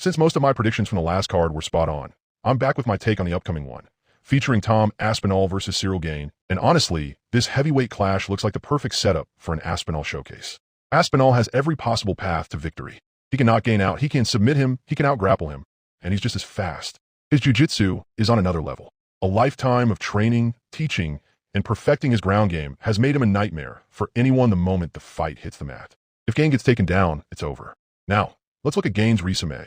Since most of my predictions from the last card were spot on, I'm back with my take on the upcoming one, featuring Tom Aspinall versus Gane, and honestly, this heavyweight clash looks like the perfect setup for an Aspinall showcase. Aspinall has every possible path to victory. He can knock Gane out, he can submit him, he can out-grapple him, and he's just as fast. His jiu-jitsu is on another level. A lifetime of training, teaching, and perfecting his ground game has made him a nightmare for anyone the moment the fight hits the mat. If Gane gets taken down, it's over. Now, let's look at Gane's resume.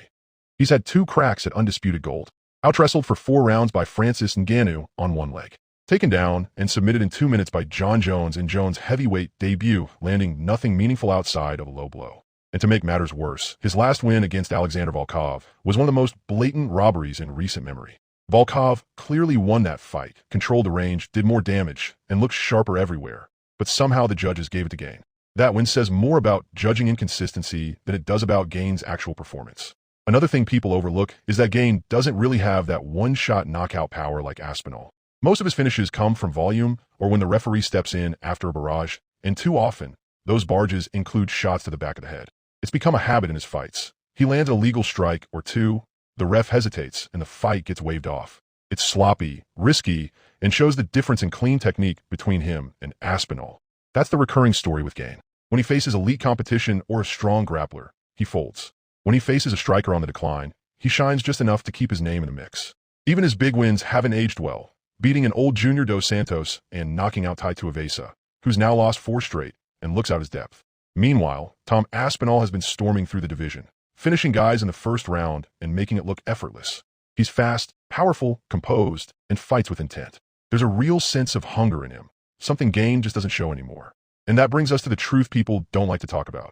He's had 2 cracks at undisputed gold. Out-wrestled for 4 rounds by Francis Ngannou on one leg. Taken down and submitted in 2 minutes by John Jones in Jones' heavyweight debut, landing nothing meaningful outside of a low blow. And to make matters worse, his last win against Alexander Volkov was one of the most blatant robberies in recent memory. Volkov clearly won that fight, controlled the range, did more damage, and looked sharper everywhere. But somehow the judges gave it to Gane. That win says more about judging inconsistency than it does about Gane's actual performance. Another thing people overlook is that Gane doesn't really have that one-shot knockout power like Aspinall. Most of his finishes come from volume or when the referee steps in after a barrage, and too often, those barges include shots to the back of the head. It's become a habit in his fights. He lands a legal strike or two, the ref hesitates, and the fight gets waved off. It's sloppy, risky, and shows the difference in clean technique between him and Aspinall. That's the recurring story with Gane. When he faces elite competition or a strong grappler, he folds. When he faces a striker on the decline, he shines just enough to keep his name in the mix. Even his big wins haven't aged well, beating an old Junior Dos Santos and knocking out Tai Tuivasa, who's now lost 4 straight and looks out his depth. Meanwhile, Tom Aspinall has been storming through the division, finishing guys in the first round and making it look effortless. He's fast, powerful, composed, and fights with intent. There's a real sense of hunger in him, something Gane just doesn't show anymore. And that brings us to the truth people don't like to talk about.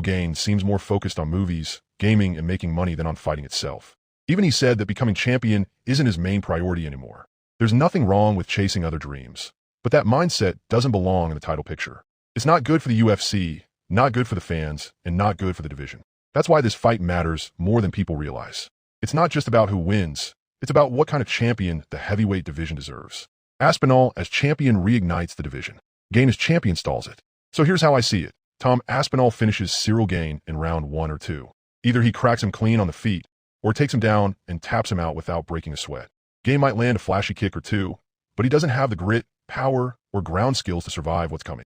Gane seems more focused on movies, gaming, and making money than on fighting itself. Even he said that becoming champion isn't his main priority anymore. There's nothing wrong with chasing other dreams, but that mindset doesn't belong in the title picture. It's not good for the UFC, not good for the fans, and not good for the division. That's why this fight matters more than people realize. It's not just about who wins, it's about what kind of champion the heavyweight division deserves. Aspinall as champion reignites the division. Gane as champion stalls it. So here's how I see it. Tom Aspinall finishes Gane in round 1 or 2. Either he cracks him clean on the feet, or takes him down and taps him out without breaking a sweat. Gane might land a flashy kick or two, but he doesn't have the grit, power, or ground skills to survive what's coming.